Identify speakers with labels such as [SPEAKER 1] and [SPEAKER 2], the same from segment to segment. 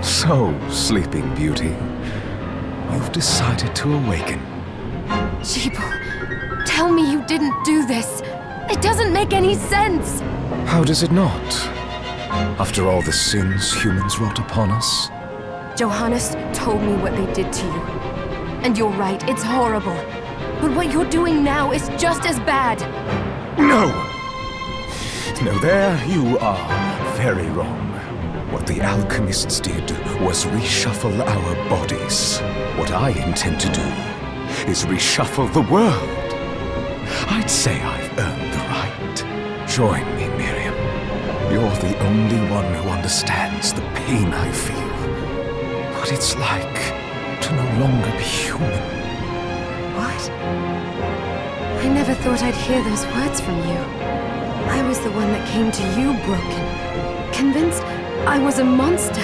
[SPEAKER 1] So, Sleeping Beauty, you've decided to awaken.
[SPEAKER 2] Gebel, tell me you didn't do this. It doesn't make any sense.
[SPEAKER 1] How does it not? After all the sins humans wrought upon us?
[SPEAKER 2] Johannes told me what they did to you. And you're right, it's horrible. But what you're doing now is just as bad.
[SPEAKER 1] No! No, there you are very wrong. What the alchemists did was reshuffle our bodies. What I intend to do is reshuffle the world. I'd say I've earned the right. Join me, Miriam. You're the only one who understands the pain I feel. What it's like to no longer be human.
[SPEAKER 2] What? I never thought I'd hear those words from you. I was the one that came to you broken, convinced I was a monster.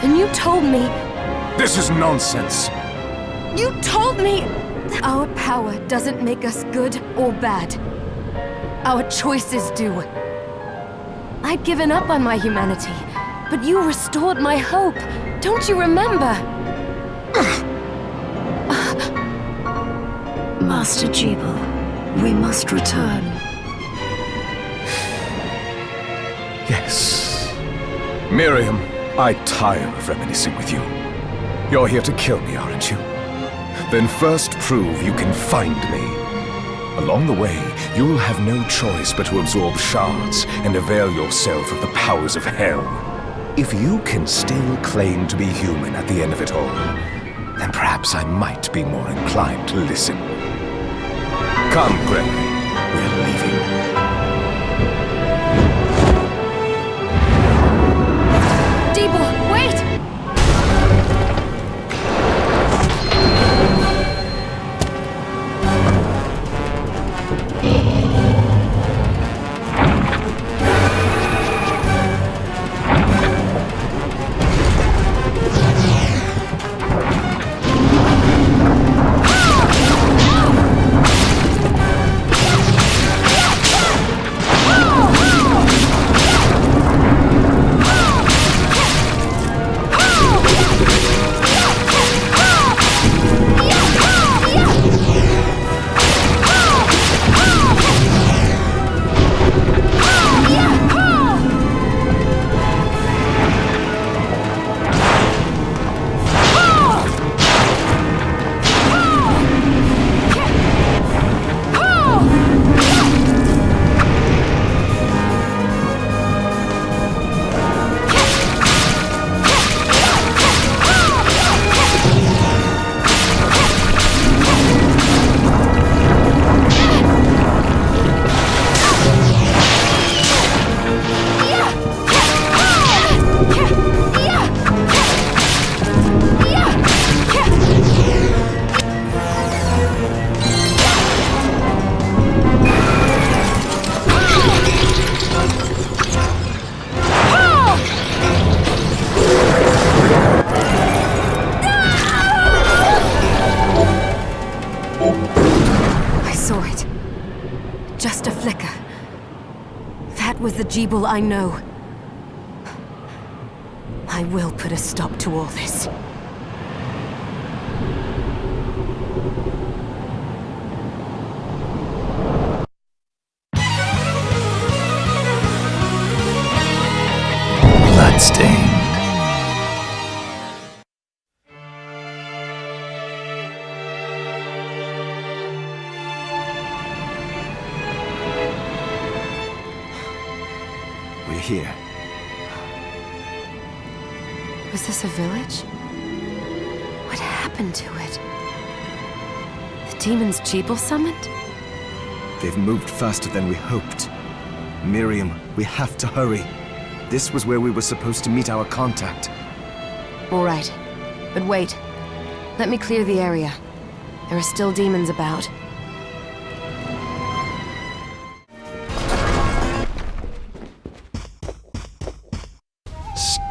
[SPEAKER 2] And you told me...
[SPEAKER 1] This is nonsense!
[SPEAKER 2] You told me our power doesn't make us good or bad. Our choices do. I'd given up on my humanity, but you restored my hope. Don't you remember?
[SPEAKER 3] Master Gebel, we must return.
[SPEAKER 1] Yes. Miriam, I tire of reminiscing with you. You're here to kill me, aren't you? Then first prove you can find me. Along the way, you'll have no choice but to absorb shards and avail yourself of the powers of hell. If you can still claim to be human at the end of it all, then perhaps I might be more inclined to listen. Come, Gremory. We're leaving.
[SPEAKER 2] Gebel, wait! Gebel, I know. I will put a stop to all this.
[SPEAKER 4] Bloodstained.
[SPEAKER 1] Here.
[SPEAKER 2] Was this a village? What happened to it? The demons Gebel summoned?
[SPEAKER 5] They've moved faster than we hoped. Miriam, we have to hurry. This was where we were supposed to meet our contact.
[SPEAKER 2] All right. But wait. Let me clear the area. There are still demons about.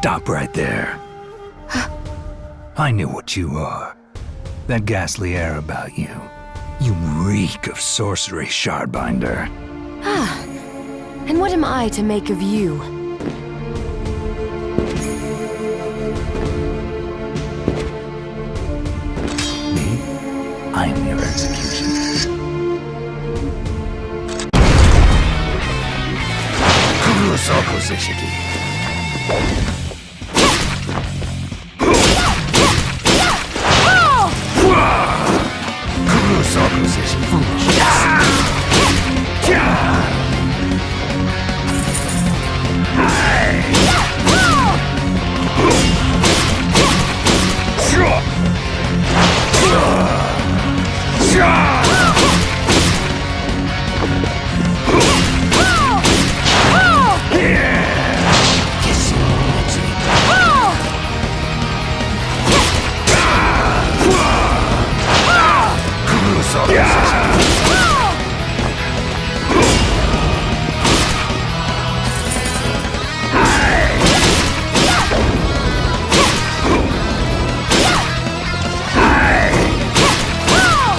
[SPEAKER 4] Stop right there. I knew what you are. That ghastly air about you. You reek of sorcery, Shardbinder.
[SPEAKER 2] Ah. And what am I to make of you?
[SPEAKER 4] position.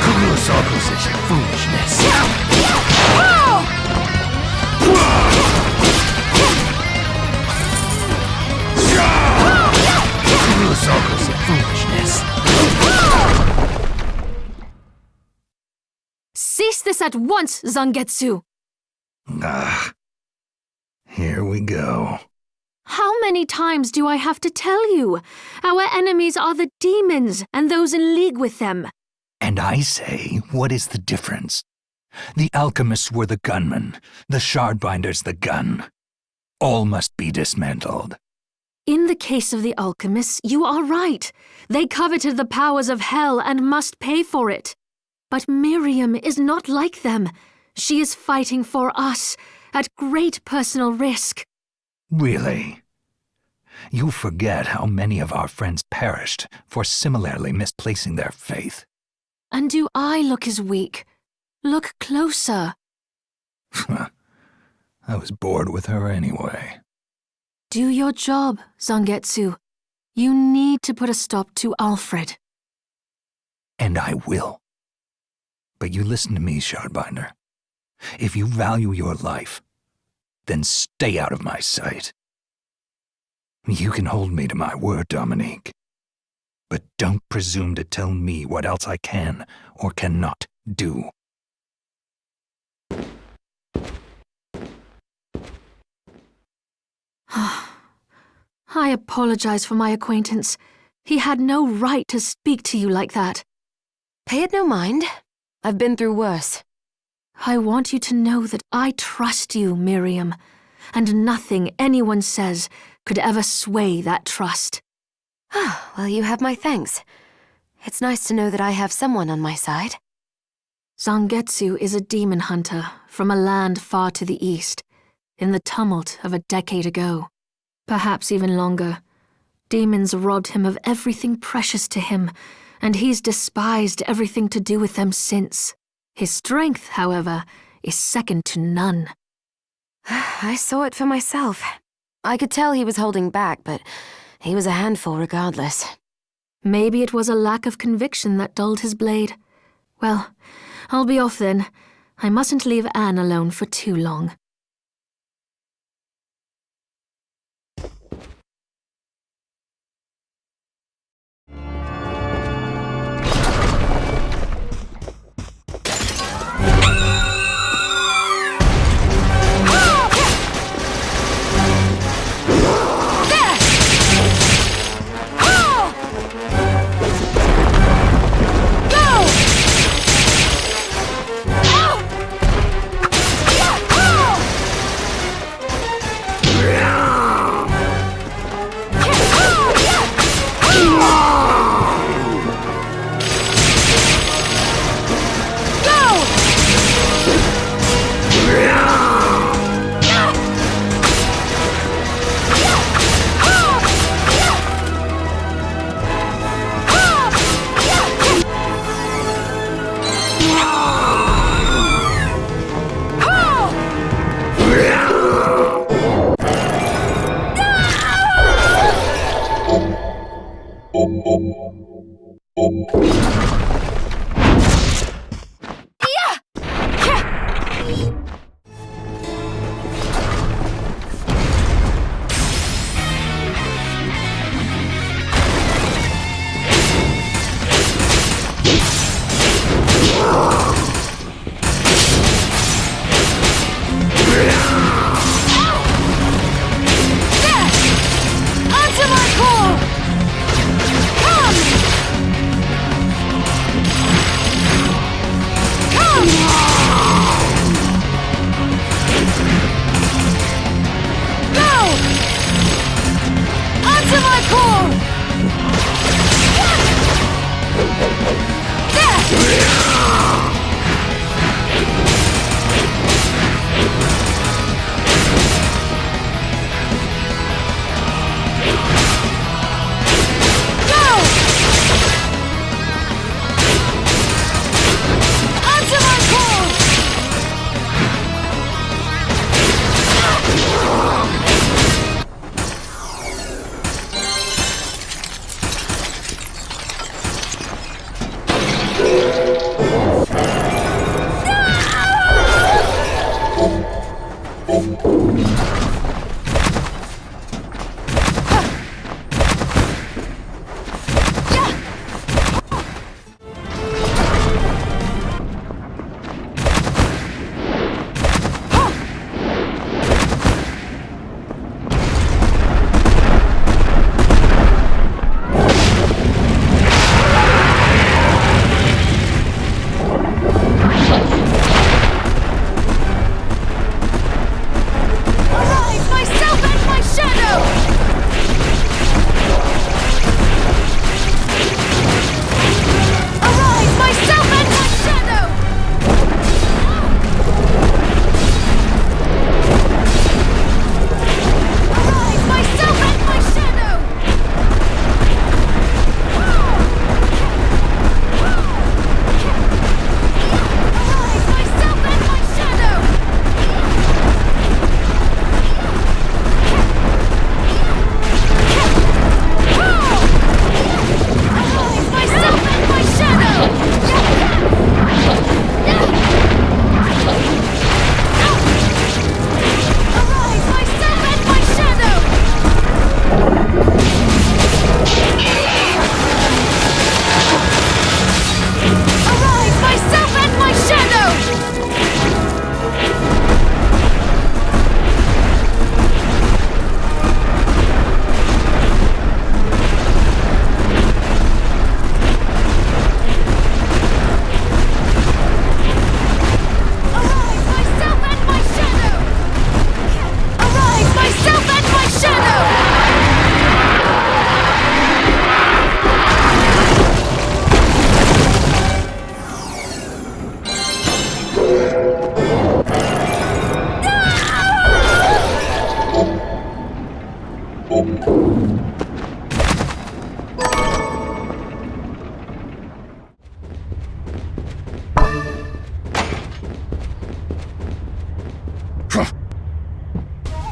[SPEAKER 4] Colossal position.
[SPEAKER 2] Cease this at once, Zangetsu!
[SPEAKER 4] Here we go.
[SPEAKER 2] How many times do I have to tell you? Our enemies are the demons and those in league with them.
[SPEAKER 4] And I say, what is the difference? The alchemists were the gunmen, the shardbinders the gun. All must be dismantled.
[SPEAKER 2] In the case of the alchemists, you are right. They coveted the powers of hell and must pay for it. But Miriam is not like them. She is fighting for us, at great personal risk.
[SPEAKER 4] Really? You forget how many of our friends perished for similarly misplacing their faith.
[SPEAKER 2] And do I look as weak? Look closer.
[SPEAKER 4] I was bored with her anyway.
[SPEAKER 2] Do your job, Zangetsu. You need to put a stop to Alfred.
[SPEAKER 4] And I will. But you listen to me, Shardbinder. If you value your life, then stay out of my sight. You can hold me to my word, Dominique. But don't presume to tell me what else I can or cannot do.
[SPEAKER 2] I apologize for my acquaintance. He had no right to speak to you like that.
[SPEAKER 6] Pay it no mind. I've been through worse.
[SPEAKER 2] I want you to know that I trust you, Miriam, and nothing anyone says could ever sway that trust.
[SPEAKER 6] Well, you have my thanks. It's nice to know that I have someone on my side.
[SPEAKER 2] Zangetsu is a demon hunter from a land far to the east, in the tumult of a decade ago. Perhaps even longer. Demons robbed him of everything precious to him, and he's despised everything to do with them since. His strength, however, is second to none.
[SPEAKER 6] I saw it for myself. I could tell he was holding back, but he was a handful regardless.
[SPEAKER 2] Maybe it was a lack of conviction that dulled his blade. Well, I'll be off then. I mustn't leave Anne alone for too long.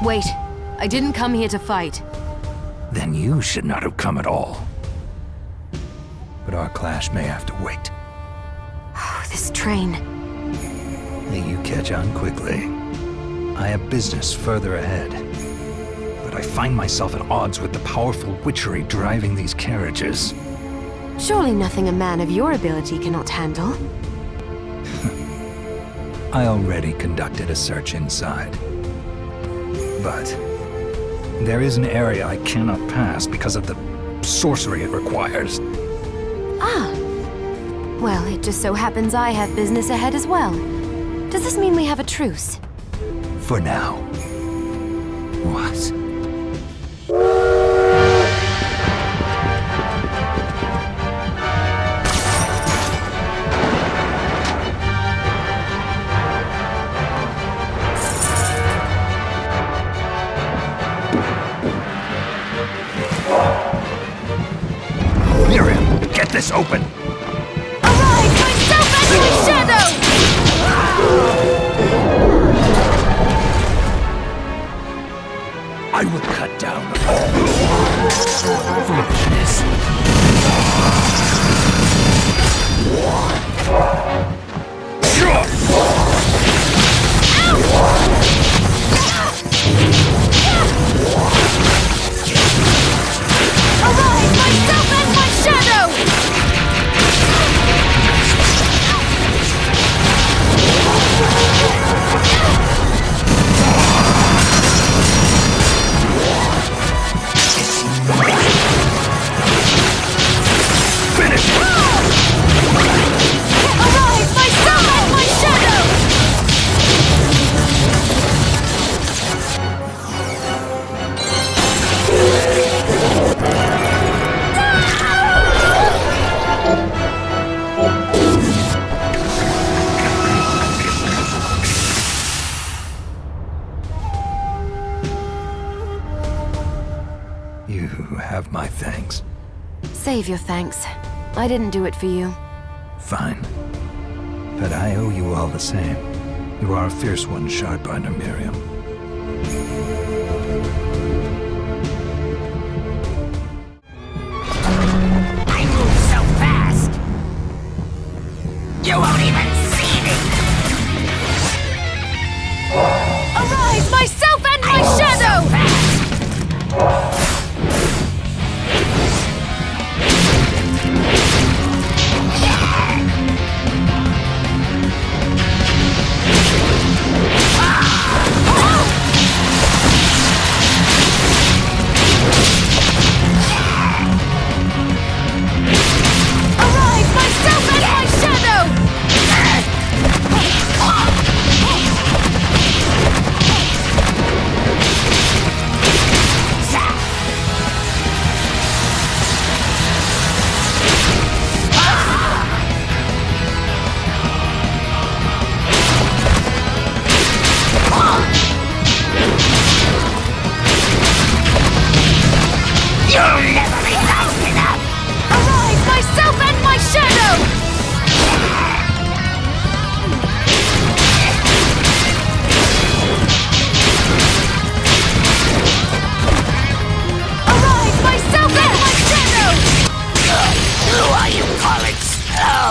[SPEAKER 2] Wait, I didn't come here to fight.
[SPEAKER 4] Then you should not have come at all. But our clash may have to wait.
[SPEAKER 6] Oh, this train.
[SPEAKER 4] May you catch on quickly. I have business further ahead. But I find myself at odds with the powerful witchery driving these carriages.
[SPEAKER 6] Surely nothing a man of your ability cannot handle.
[SPEAKER 4] I already conducted a search inside. But there is an area I cannot pass because of the sorcery it requires.
[SPEAKER 6] Ah. Well, it just so happens I have business ahead as well. Does this mean we have a truce?
[SPEAKER 4] For now. What? Get this open!
[SPEAKER 2] Arise, myself and my shadow!
[SPEAKER 4] I will cut down all foolishness.
[SPEAKER 2] Arise, myself and my shadow!
[SPEAKER 4] Finish it!
[SPEAKER 2] Arise, myself and my shadow!
[SPEAKER 4] You have my thanks.
[SPEAKER 6] Save your thanks. I didn't do it for you.
[SPEAKER 4] Fine. But I owe you all the same. You are a fierce one, Shardbinder Miriam.
[SPEAKER 7] I move so fast! You won't even see me!
[SPEAKER 2] Arise, myself and my shadow! Arise, myself and my shadow!
[SPEAKER 7] You'll never be fast enough!
[SPEAKER 2] Arise, myself and my shadow! Arise, myself and my shadow!
[SPEAKER 7] Who are you calling slow?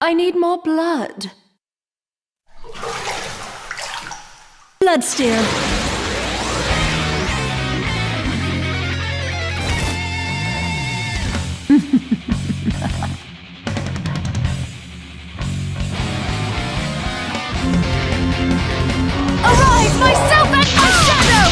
[SPEAKER 2] I need more blood. Bloodstained. Arise, myself and my shadow!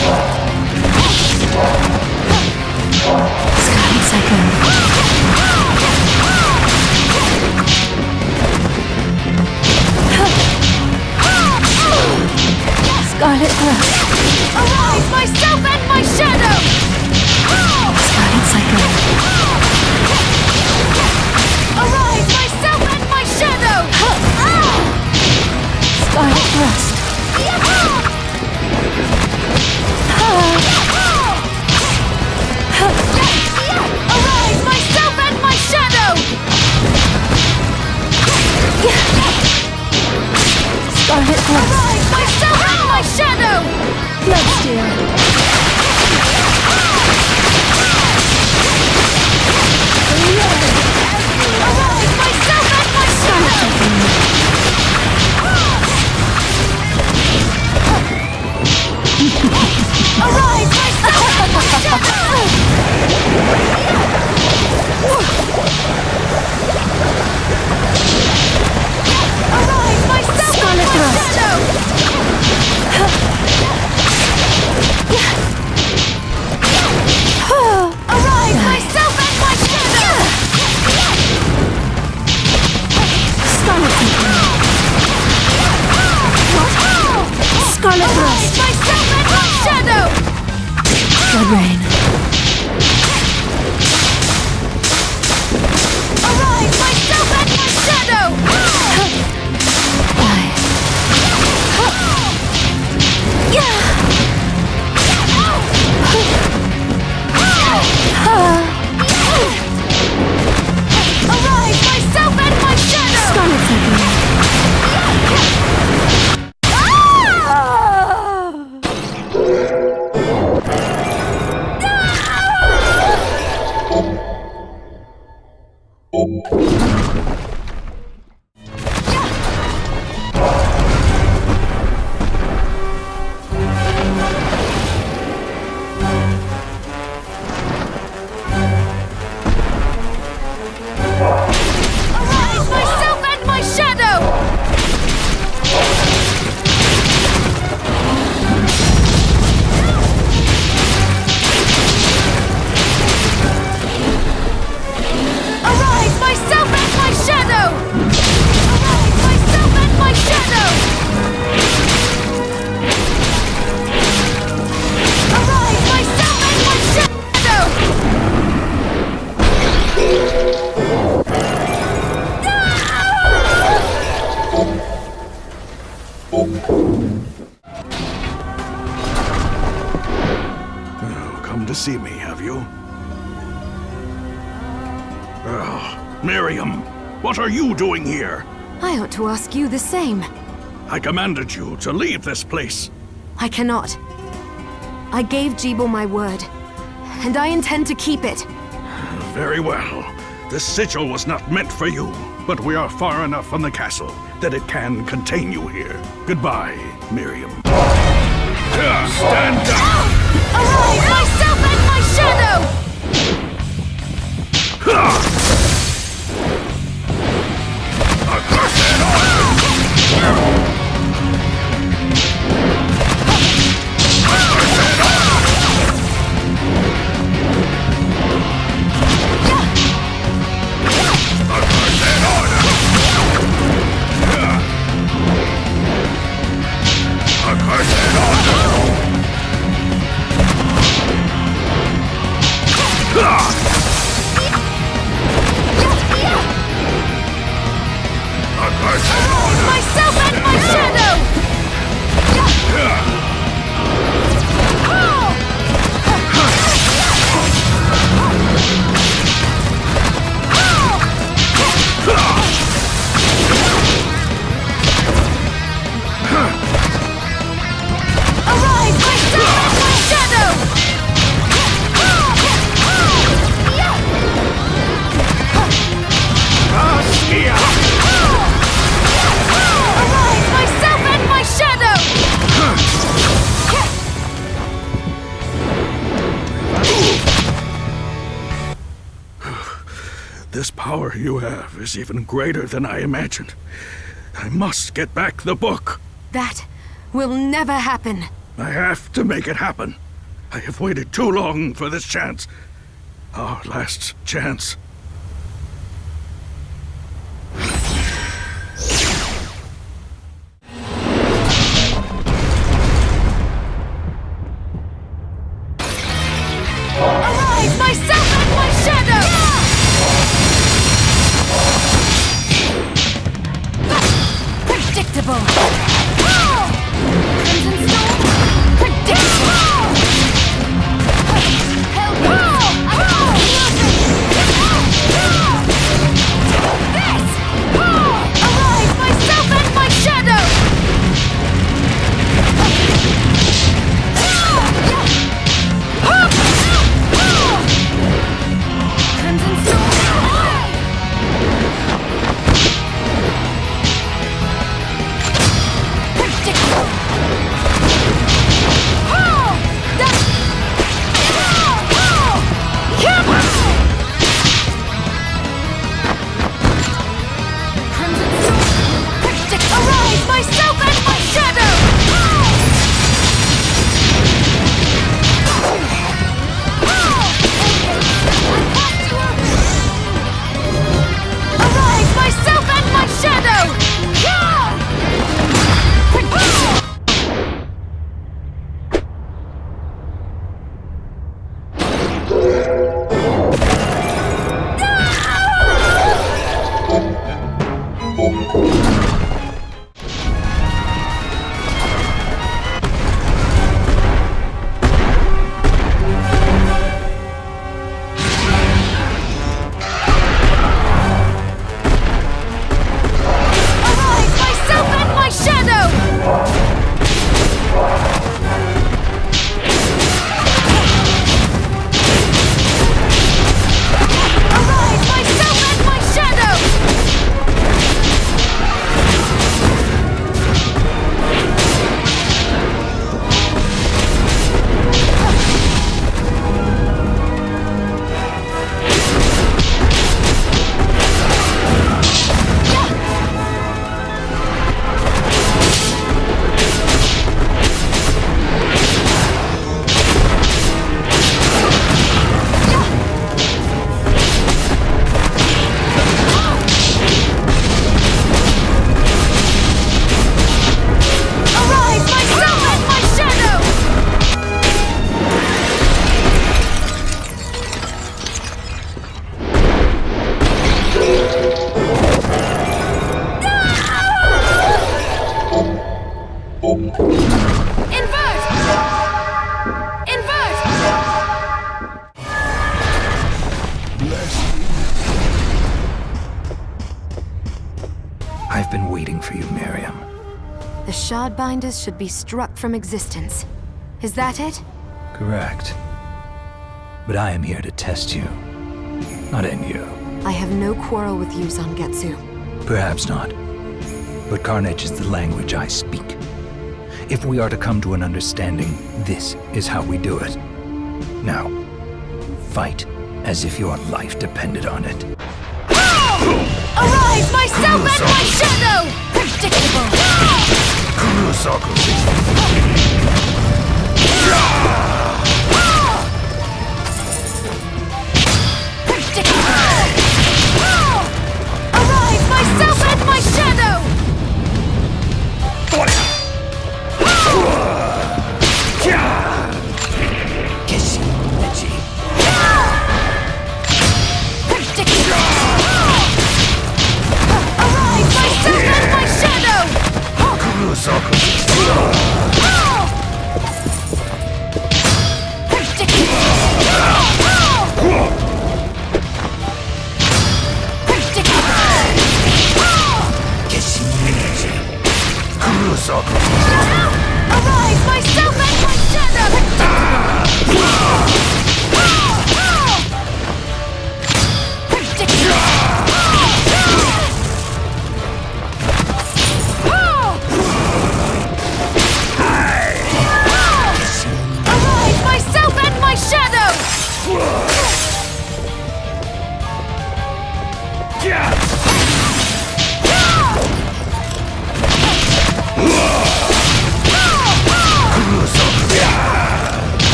[SPEAKER 8] Miriam, what are you doing here?
[SPEAKER 2] I ought to ask you the same.
[SPEAKER 8] I commanded you to leave this place.
[SPEAKER 2] I cannot. I gave Gebel my word, and I intend to keep it.
[SPEAKER 8] Very well. This sigil was not meant for you, but we are far enough from the castle that it can contain you here. Goodbye, Miriam. Stand down!
[SPEAKER 2] Arise, myself and my shadow! Myself and my shadow! Arise, myself and my shadow! Arise, myself and my shadow!
[SPEAKER 8] This power you have is even greater than I imagined. I must get back the book.
[SPEAKER 2] That will never happen.
[SPEAKER 8] I have to make it happen. I have waited too long for this chance. Our last chance.
[SPEAKER 2] Arise, myself and my shadow! Predictable! Crimson Storm! Predictable! This! Arise, myself and my shadow! Crimson Storm! Predictable! Arise, myself and my shadow! Arise, myself and my shadow! Arise, myself and my shadow! Arise, myself and my shadow! Arise, myself and my shadow! Invert! Invert!
[SPEAKER 4] I've been waiting for you, Miriam.
[SPEAKER 6] The Shardbinders should be struck from existence. Is that it?
[SPEAKER 4] Correct. But I am here to test you, not end you.
[SPEAKER 6] I have no quarrel with you, Zangetsu.
[SPEAKER 4] Perhaps not. But carnage is the language I speak. If we are to come to an understanding, this is how we do it. Now, fight as if your life depended on it.
[SPEAKER 2] Arise, myself and my shadow! Predictable! Arise, myself and my shadow! Arise, myself and my shadow! Arise, myself and my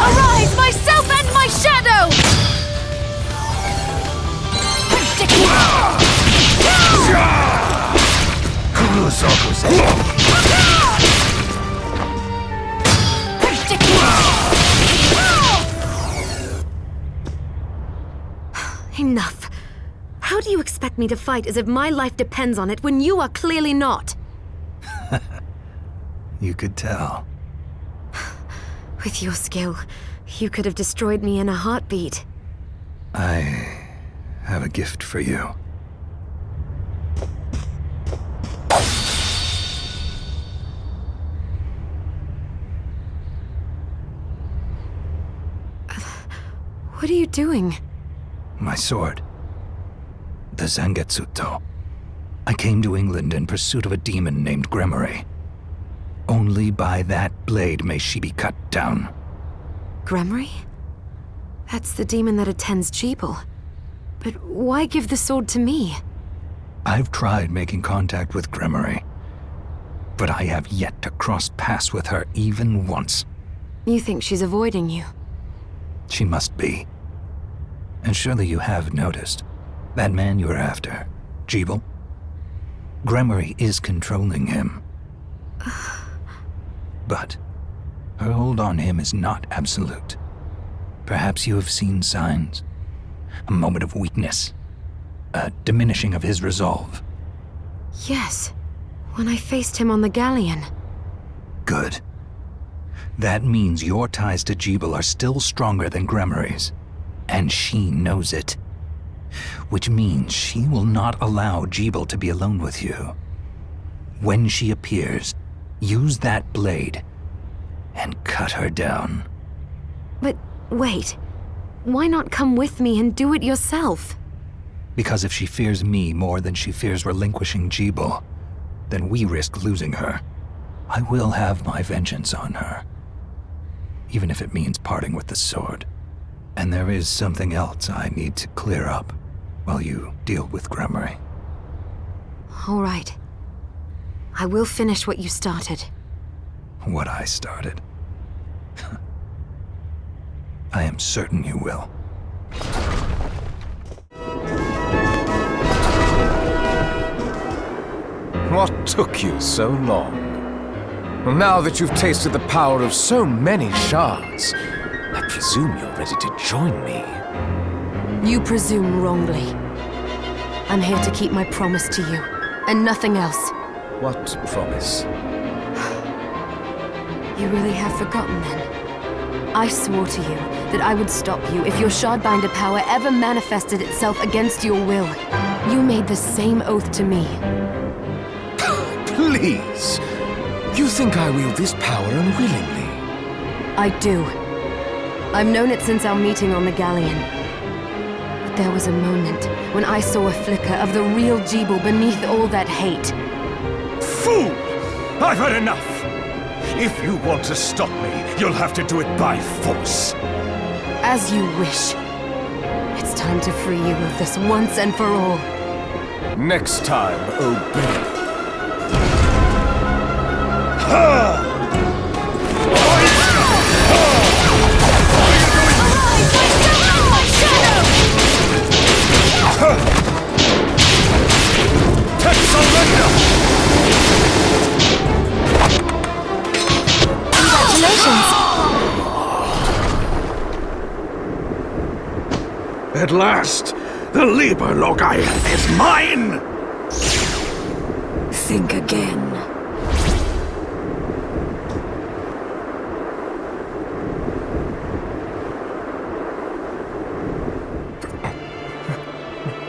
[SPEAKER 2] Arise, myself and my shadow! Arise, myself and my shadow! Enough. How do you expect me to fight as if my life depends on it when you are clearly not?
[SPEAKER 4] You could tell.
[SPEAKER 6] With your skill, you could have destroyed me in a heartbeat.
[SPEAKER 4] I have a gift for you.
[SPEAKER 6] What are you doing?
[SPEAKER 4] My sword. The Zangetsu. I came to England in pursuit of a demon named Gremory. Only by that blade may she be cut down.
[SPEAKER 6] Gremory? That's the demon that attends Gebel. But why give the sword to me?
[SPEAKER 4] I've tried making contact with Gremory, but I have yet to cross paths with her even once.
[SPEAKER 6] You think she's avoiding you?
[SPEAKER 4] She must be. And surely you have noticed. That man you're after, Gebel? Gremory is controlling him. But her hold on him is not absolute. Perhaps you have seen signs. A moment of weakness. A diminishing of his resolve.
[SPEAKER 6] Yes, when I faced him on the galleon.
[SPEAKER 4] Good. That means your ties to Gebel are still stronger than Gremory's. And she knows it. Which means she will not allow Gebel to be alone with you. When she appears, use that blade and cut her down.
[SPEAKER 6] But wait, why not come with me and do it yourself?
[SPEAKER 4] Because if she fears me more than she fears relinquishing Gebel, then we risk losing her. I will have my vengeance on her. Even if it means parting with the sword. And there is something else I need to clear up while you deal with Gremory.
[SPEAKER 6] All right. I will finish what you started.
[SPEAKER 4] What I started. I am certain you will.
[SPEAKER 1] What took you so long? Well, now that you've tasted the power of so many shards, I presume you're ready to join me.
[SPEAKER 2] You presume wrongly. I'm here to keep my promise to you, and nothing else.
[SPEAKER 1] What promise?
[SPEAKER 2] You really have forgotten then? I swore to you that I would stop you if your Shardbinder power ever manifested itself against your will. You made the same oath to me.
[SPEAKER 1] Please! You think I wield this power unwillingly?
[SPEAKER 2] I do. I've known it since our meeting on the Galleon. But there was a moment when I saw a flicker of the real Gebel beneath all that hate.
[SPEAKER 1] Fool! I've had enough! If you want to stop me, you'll have to do it by force.
[SPEAKER 2] As you wish. It's time to free you of this once and for all.
[SPEAKER 1] Next time, obey.
[SPEAKER 2] Congratulations!
[SPEAKER 8] At last, the Liber Logaia is mine!
[SPEAKER 3] Think again.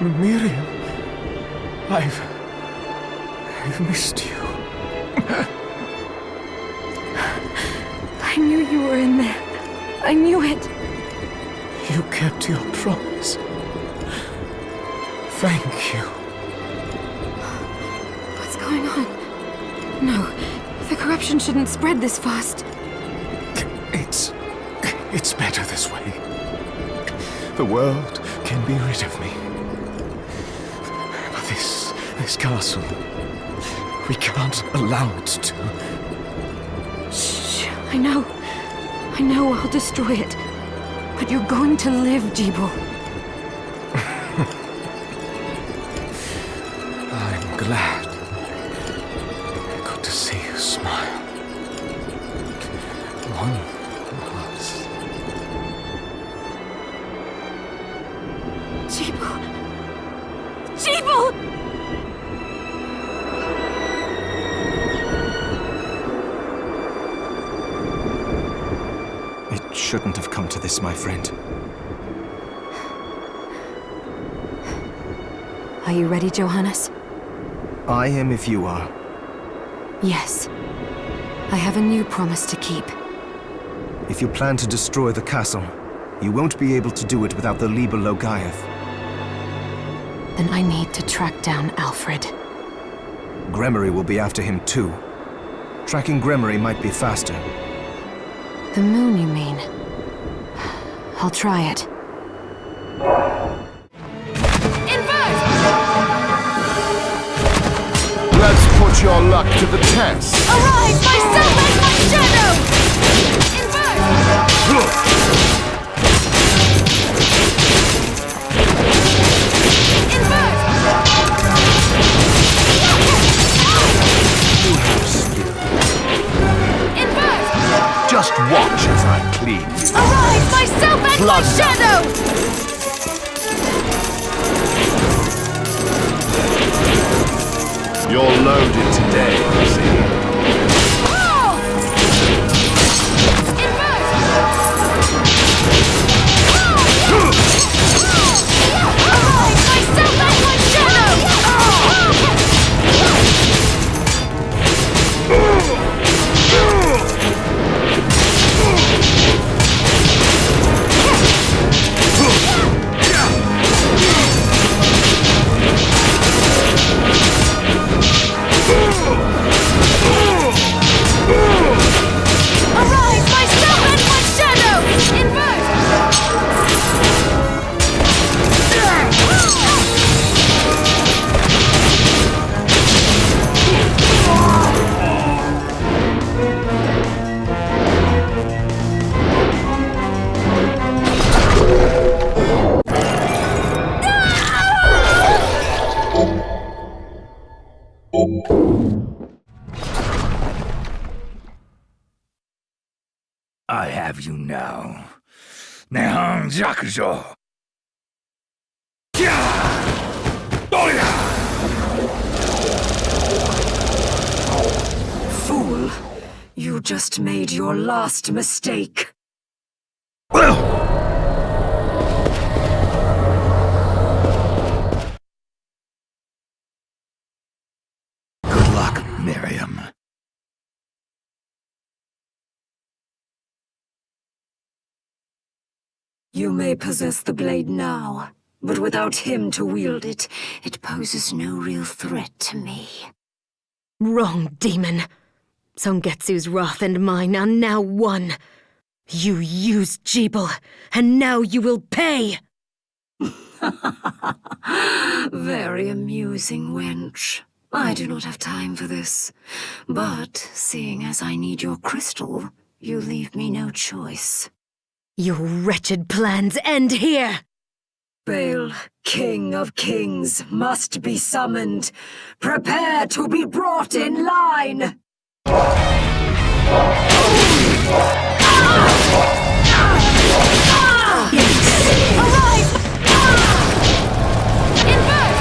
[SPEAKER 1] Miriam, I've missed you.
[SPEAKER 2] I knew you were in there. I knew it.
[SPEAKER 1] You kept your promise. Thank you.
[SPEAKER 2] What's going on? No, the corruption shouldn't spread this fast.
[SPEAKER 1] It's better this way. The world can be rid of me. But this castle, we can't allow it to.
[SPEAKER 2] Shh, I know I'll destroy it. But you're going to live, Gebel.
[SPEAKER 1] I'm glad. Good to see you smile. One last.
[SPEAKER 2] Gebel! Gebel!
[SPEAKER 5] It shouldn't have come to this, my friend.
[SPEAKER 2] Are you ready, Johannes?
[SPEAKER 5] I am if you are.
[SPEAKER 2] Yes. I have a new promise to keep.
[SPEAKER 5] If you plan to destroy the castle, you won't be able to do it without the Liber Logaia.
[SPEAKER 2] Then I need to track down Alfred.
[SPEAKER 5] Gremory will be after him too. Tracking Gremory might be faster.
[SPEAKER 2] The moon, you mean? I'll try it.
[SPEAKER 1] Let's put your luck to the test.
[SPEAKER 2] Arise, myself and my shadow! Invert!
[SPEAKER 1] Just watch as I clean you.
[SPEAKER 2] Arise, myself and my shadow!
[SPEAKER 1] You're loaded today, you see.
[SPEAKER 2] Arise, myself and my shadow! Arise, myself and my shadow! Invert!
[SPEAKER 4] I have you now. Zengetsu.
[SPEAKER 3] Fool! You You just made your last mistake.
[SPEAKER 4] Good luck, Miriam.
[SPEAKER 3] You may possess the blade now, but without him to wield it, it poses no real threat to me.
[SPEAKER 2] Wrong, demon. Zangetsu's wrath and mine are now one. You used Gebel, and now you will pay!
[SPEAKER 3] Very amusing, wench. I do not have time for this. But, seeing as I need your crystal, you leave me no choice.
[SPEAKER 2] Your wretched plans end here!
[SPEAKER 3] Bael, King of Kings, must be summoned. Prepare to be brought in line!
[SPEAKER 2] Arise! Invert!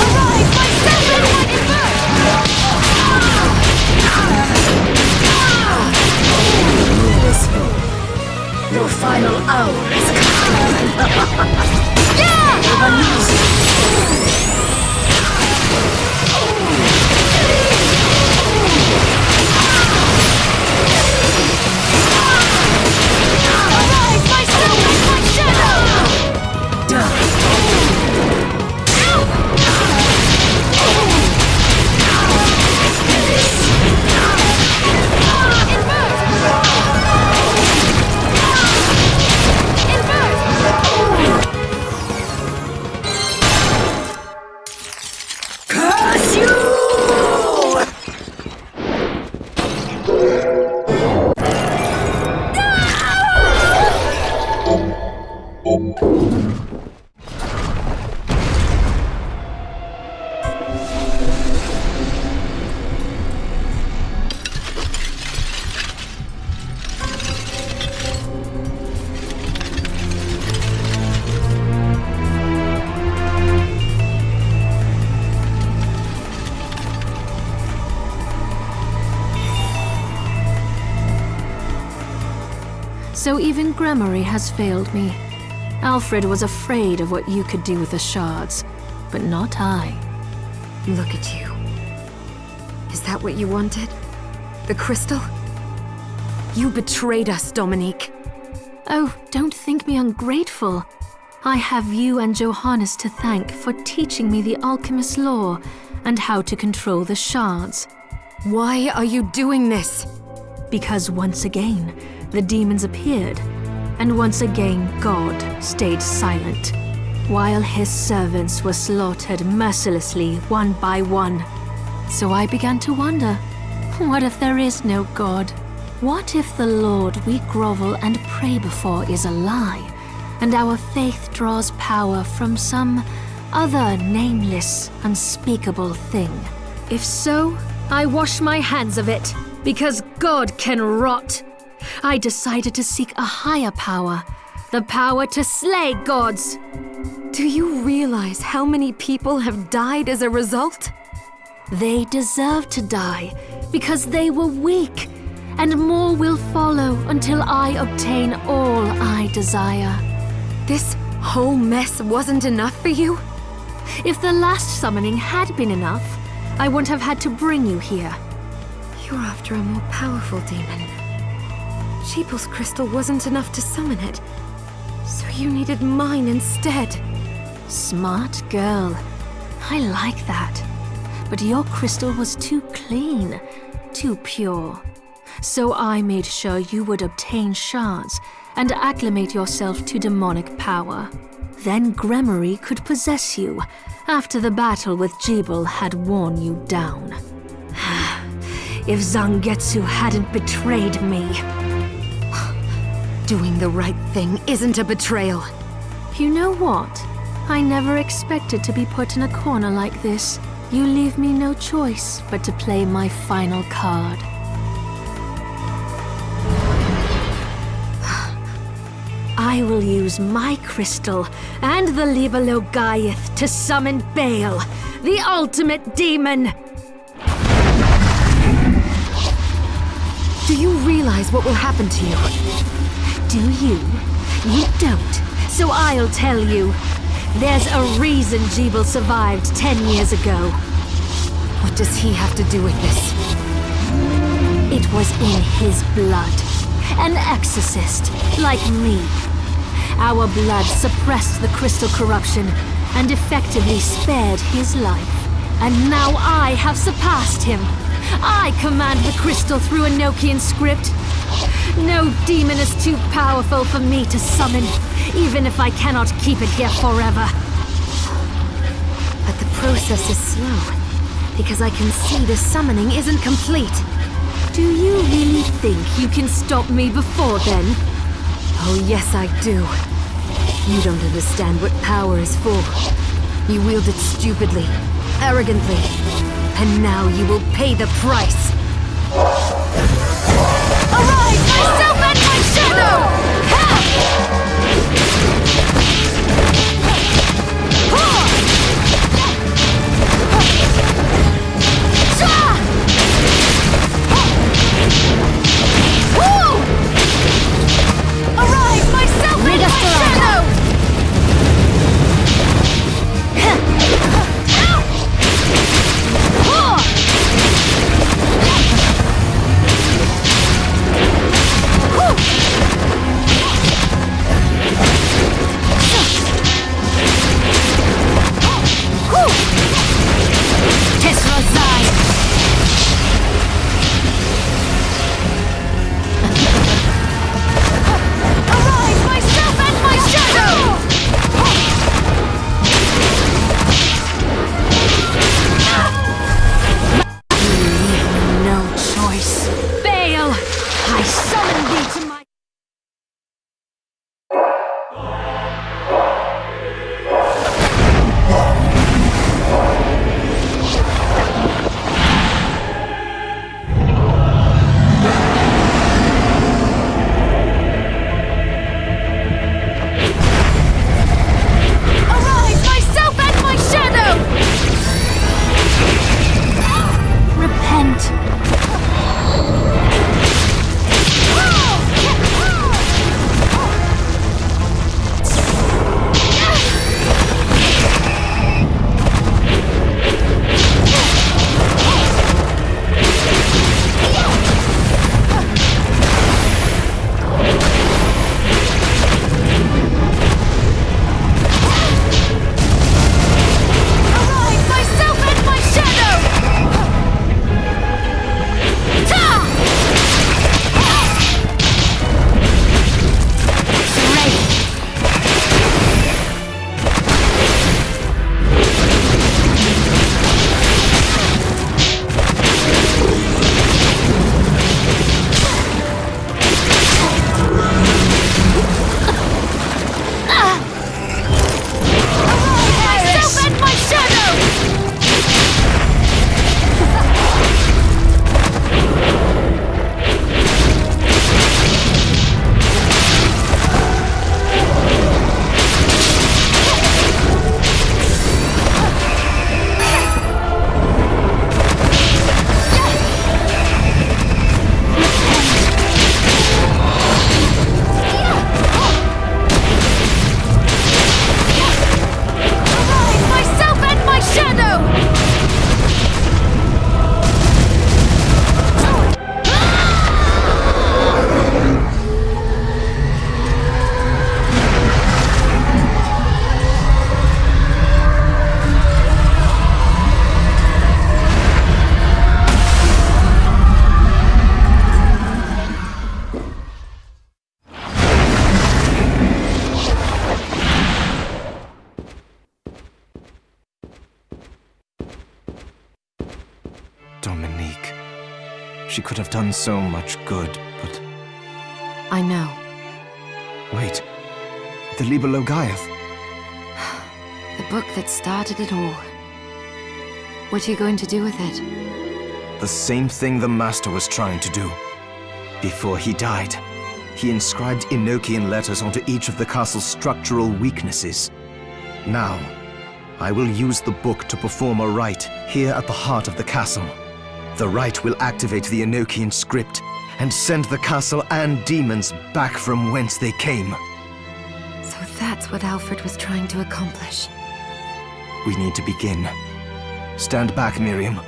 [SPEAKER 2] Arise, my servant! Invert!
[SPEAKER 3] Your final hour is
[SPEAKER 2] Arise, my servant, my shadow!
[SPEAKER 3] curse you!
[SPEAKER 6] So even Gremory has failed me. Alfred was afraid of what you could do with the shards, but not I.
[SPEAKER 2] Look at you. Is that what you wanted? The crystal? You betrayed us, Dominique.
[SPEAKER 6] Oh, don't think me ungrateful. I have you and Johannes to thank for teaching me the alchemist's lore and how to control the shards.
[SPEAKER 2] Why are you doing this?
[SPEAKER 6] Because once again, the demons appeared, and once again God stayed silent, while his servants were slaughtered mercilessly one by one. So I began to wonder, what if there is no God? What if the Lord we grovel and pray before is a lie, and our faith draws power from some other nameless, unspeakable thing?
[SPEAKER 2] If so, I wash my hands of it, because God can rot.
[SPEAKER 6] I decided to seek a higher power, the power to slay gods.
[SPEAKER 2] Do you realize how many people have died as a result?
[SPEAKER 6] They deserve to die because they were weak, and more will follow until I obtain all I desire.
[SPEAKER 2] This whole mess wasn't enough for you?
[SPEAKER 6] If the last summoning had been enough, I wouldn't have had to bring you here.
[SPEAKER 2] You're after a more powerful demon. Gebel's crystal wasn't enough to summon it, so you needed mine instead.
[SPEAKER 6] Smart girl. I like that. But your crystal was too clean, too pure. So I made sure you would obtain shards and acclimate yourself to demonic power. Then Gremory could possess you after the battle with Gebel had worn you down.
[SPEAKER 2] If Zangetsu hadn't betrayed me... Doing the right thing isn't a betrayal.
[SPEAKER 6] You know what? I never expected to be put in a corner like this. You leave me no choice but to play my final card.
[SPEAKER 2] I
[SPEAKER 6] I will use my crystal and the Libelogaiath to summon Bael, the ultimate demon!
[SPEAKER 2] Do you realize what will happen to you?
[SPEAKER 6] Do you? You don't, so I'll tell you. There's a reason Gebel survived 10 years ago.
[SPEAKER 2] What does he have to do with this?
[SPEAKER 6] It was in his blood. An exorcist, like me. Our blood suppressed the crystal corruption and effectively spared his life. And now I have surpassed him. I command the crystal through Enochian script. No demon is too powerful for me to summon, even if I cannot keep it here forever.
[SPEAKER 2] But the process is slow, because I can see the summoning isn't complete.
[SPEAKER 6] Do you really think you can stop me before then?
[SPEAKER 2] Oh yes, I do. You don't understand what power is for. You wield it stupidly, arrogantly, and now you will pay the price. Arise, myself and my shadow! Arise, myself and my shadow!
[SPEAKER 5] Dominique. She could have done so much good, but...
[SPEAKER 2] I know.
[SPEAKER 5] Wait. The Libelogaiath.
[SPEAKER 2] The book that started it all. What are you going to do with it?
[SPEAKER 5] The same thing the Master was trying to do. Before he died. he inscribed Enochian letters onto each of the castle's structural weaknesses. Now, I will use the book to perform a rite here at the heart of the castle. The rite will activate the Enochian script and send the castle and demons back from whence they came.
[SPEAKER 2] So that's what Alfred was trying to accomplish.
[SPEAKER 5] We need to begin. Stand back, Miriam.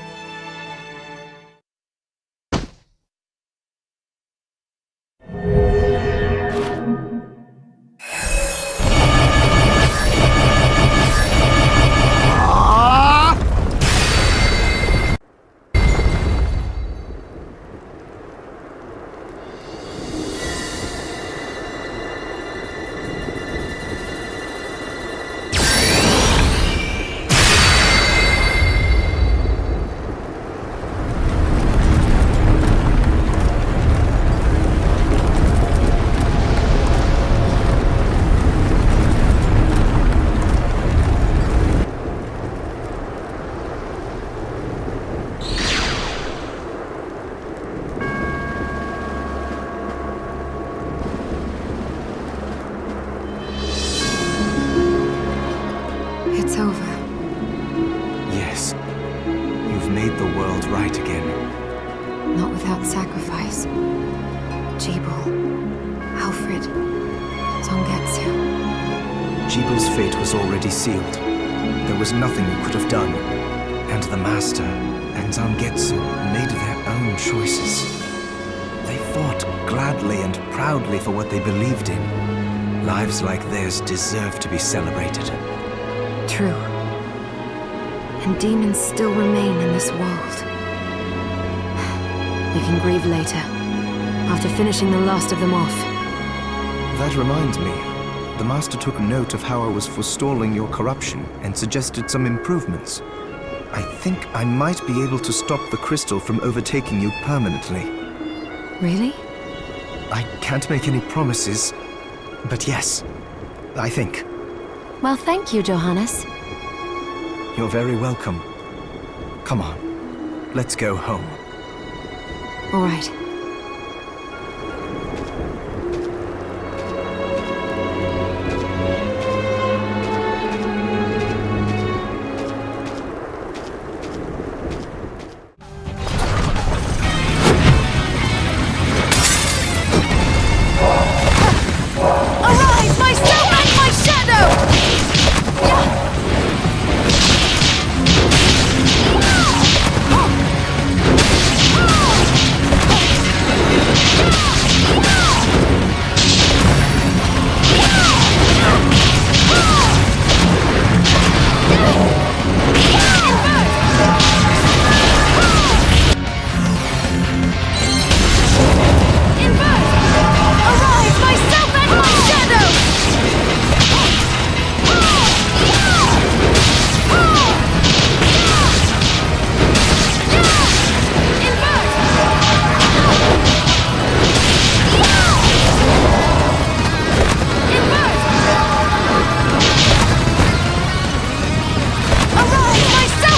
[SPEAKER 2] It's over.
[SPEAKER 5] Yes. You've made the world right again.
[SPEAKER 2] Not without sacrifice. Gebel, Alfred, Zangetsu.
[SPEAKER 5] Gebel's fate was already sealed. There was nothing you could have done. And the Master and Zangetsu made their own choices. They fought gladly and proudly for what they believed in. Lives like theirs deserve to be celebrated.
[SPEAKER 2] True. And demons still remain in this world. We can grieve later, after finishing the last of them off.
[SPEAKER 5] That reminds me. The Master took note of how I was forestalling your corruption and suggested some improvements. I think I might be able to stop the crystal from overtaking you permanently.
[SPEAKER 2] Really?
[SPEAKER 5] I can't make any promises, but yes, I think.
[SPEAKER 2] Well, thank you, Johannes.
[SPEAKER 5] You're very welcome. Come on, let's go home.
[SPEAKER 2] All right.
[SPEAKER 9] Arise, myself and my shadow! Arise, myself!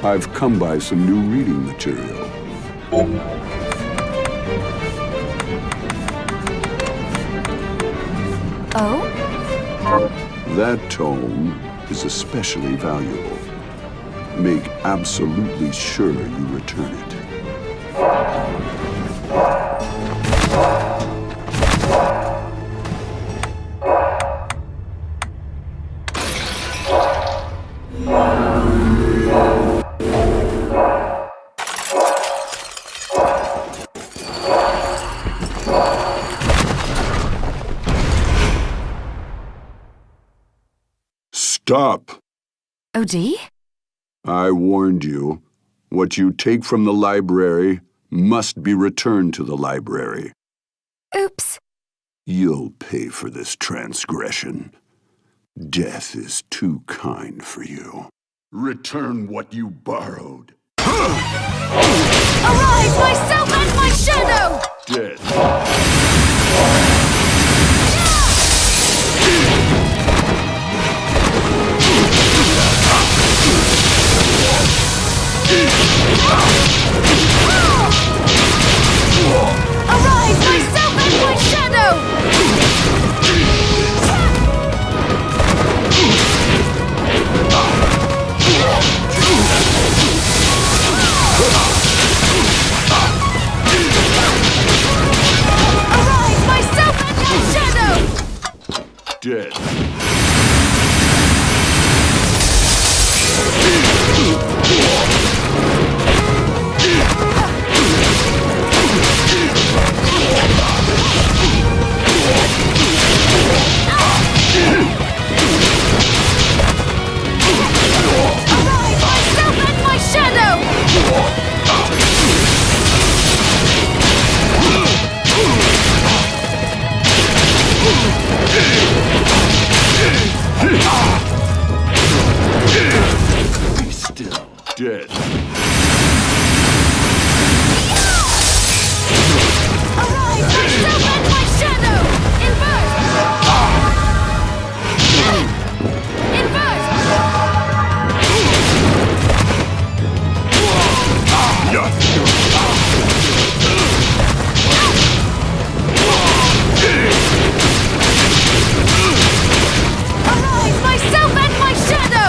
[SPEAKER 10] I've come by some new reading material.
[SPEAKER 2] Oh?
[SPEAKER 10] That tome is especially valuable. Make absolutely sure you return it. Stop!
[SPEAKER 2] OD?
[SPEAKER 10] I warned you. What you take from the library must be returned to the library.
[SPEAKER 2] Oops.
[SPEAKER 10] You'll pay for this transgression. Death is too kind for you. Return what you borrowed.
[SPEAKER 9] Arise, myself and my shadow!
[SPEAKER 10] Dead.
[SPEAKER 9] Arise, myself and my shadow! Arise, myself and my shadow!
[SPEAKER 10] Dead.
[SPEAKER 9] Arise, myself and my shadow!
[SPEAKER 10] Be still. Dead.
[SPEAKER 9] Arise, myself and my shadow! Invert! Invert! Arise, myself and my shadow!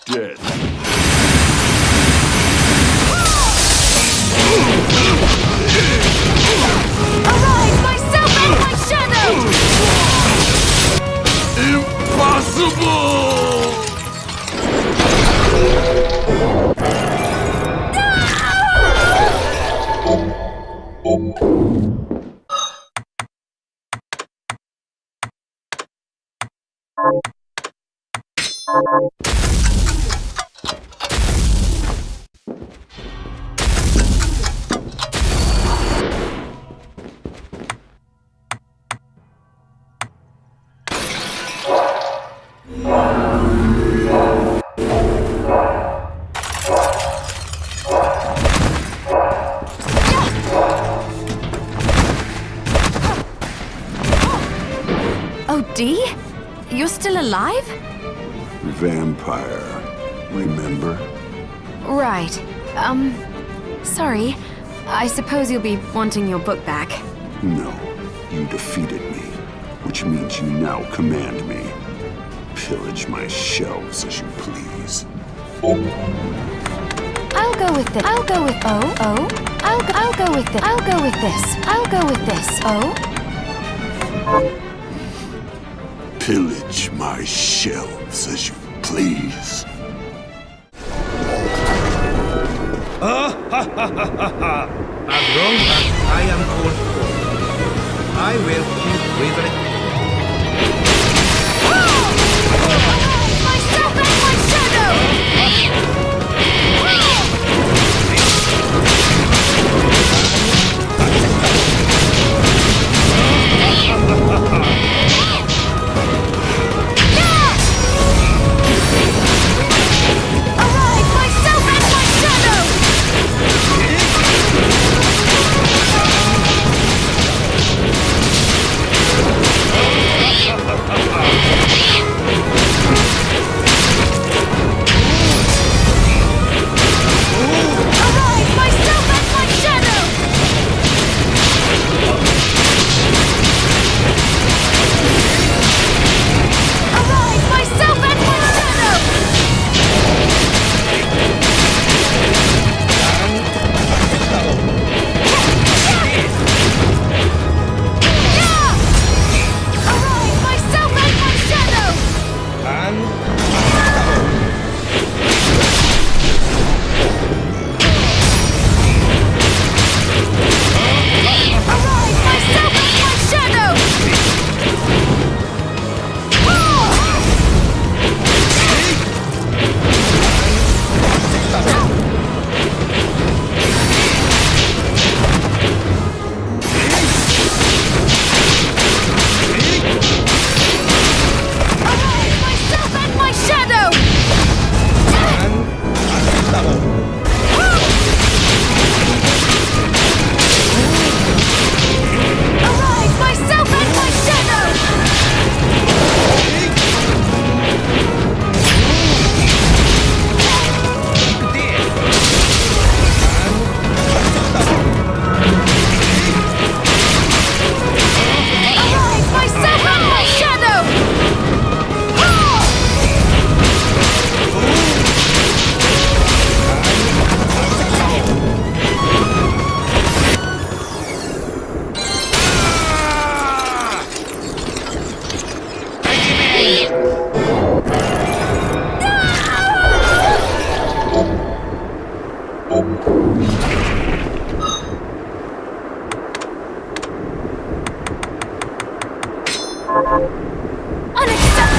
[SPEAKER 10] Dead.
[SPEAKER 9] Arise, myself and my shadow!
[SPEAKER 10] Impossible!
[SPEAKER 2] OD? You're still alive?
[SPEAKER 10] Vampire. Remember?
[SPEAKER 2] Right. Sorry. I suppose you'll be wanting your book back.
[SPEAKER 10] No. You defeated me, which means you now command me. Pillage my shelves as you please.
[SPEAKER 2] I'll go with this. I'll go with I'll go with this. I'll go with this. I'll go with this.
[SPEAKER 10] Pillage my shelves as you please.
[SPEAKER 5] As long as I am called for, I will keep withering.
[SPEAKER 9] Myself and my shadow!
[SPEAKER 2] Unacceptable!